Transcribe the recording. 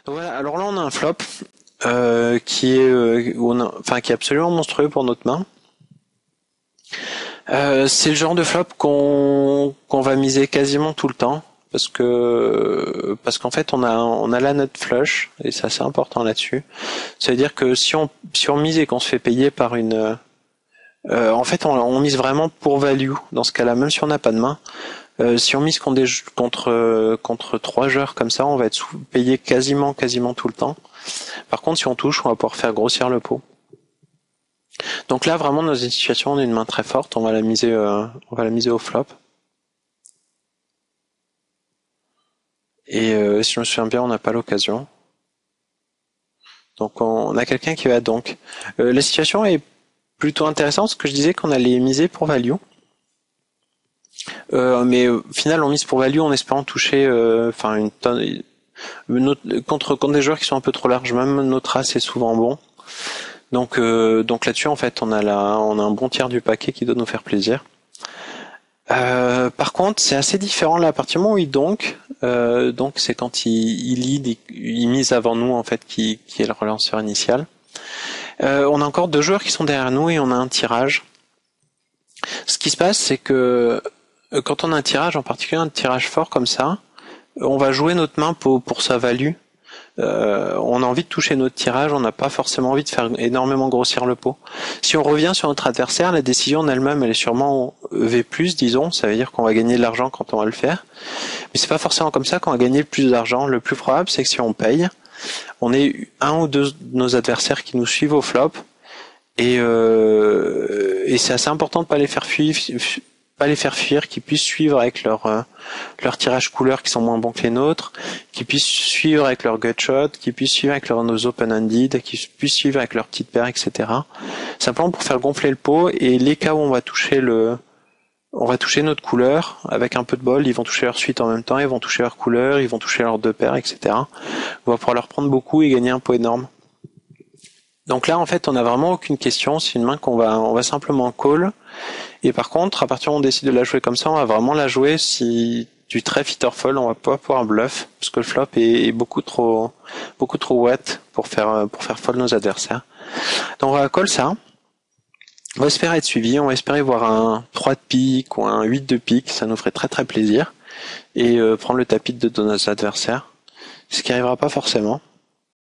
Donc voilà, alors là on a un flop qui est, enfin qui est absolument monstrueux pour notre main. C'est le genre de flop qu'on va miser quasiment tout le temps parce qu'en fait on a la note flush et c'est assez important là-dessus. Ça veut dire que si on mise et qu'on se fait payer par une en fait on mise vraiment pour value dans ce cas-là, même si on n'a pas de main. Si on mise contre trois joueurs comme ça, on va être payé quasiment tout le temps. Par contre, si on touche, on va pouvoir faire grossir le pot. Donc là, vraiment, dans une situation, on a une main très forte, on va la miser au flop. Et si je me souviens bien, on n'a pas l'occasion. Donc on a quelqu'un qui va donc. La situation est plutôt intéressante, parce que je disais qu'on allait miser pour value. Mais au final, on mise pour value en espérant toucher, enfin une tonne. Contre des joueurs qui sont un peu trop larges, même notre as est souvent bon. Donc là-dessus, en fait, on a un bon tiers du paquet qui doit nous faire plaisir. Par contre, c'est assez différent là, à partir du moment où donc c'est quand il lead, il mise avant nous en fait, qui est le relanceur initial. On a encore deux joueurs qui sont derrière nous et on a un tirage. Ce qui se passe, c'est que quand on a un tirage, en particulier un tirage fort comme ça, on va jouer notre main pour sa value. On a envie de toucher notre tirage, on n'a pas forcément envie de faire énormément grossir le pot. Si on revient sur notre adversaire, la décision en elle-même, elle est sûrement V+, disons, ça veut dire qu'on va gagner de l'argent quand on va le faire. Mais c'est pas forcément comme ça qu'on va gagner le plus d'argent. Le plus probable, c'est que si on paye, on ait un ou deux de nos adversaires qui nous suivent au flop, et c'est assez important de pas les faire fuir, qu'ils puissent suivre avec leur tirage couleur qui sont moins bons que les nôtres, qu'ils puissent suivre avec leur gutshot, qu'ils puissent suivre avec nos open-handed, qu'ils puissent suivre avec leur petite paire, etc. Simplement pour faire gonfler le pot, et les cas où on va toucher notre couleur, avec un peu de bol, ils vont toucher leur suite en même temps, ils vont toucher leur couleur, ils vont toucher leurs deux paires, etc. On va pouvoir leur prendre beaucoup et gagner un pot énorme. Donc là, en fait, on n'a vraiment aucune question, c'est une main on va simplement call. Et par contre, à partir du moment où on décide de la jouer comme ça, on va vraiment la jouer si du trèfle hit or fold, on va pas pouvoir bluff, parce que le flop est beaucoup trop wet pour faire fold nos adversaires. Donc on va call ça. On va espérer être suivi, on va espérer voir un 3 de pique ou un 8 de pique, ça nous ferait très plaisir. Et prendre le tapis de nos adversaires. Ce qui arrivera pas forcément.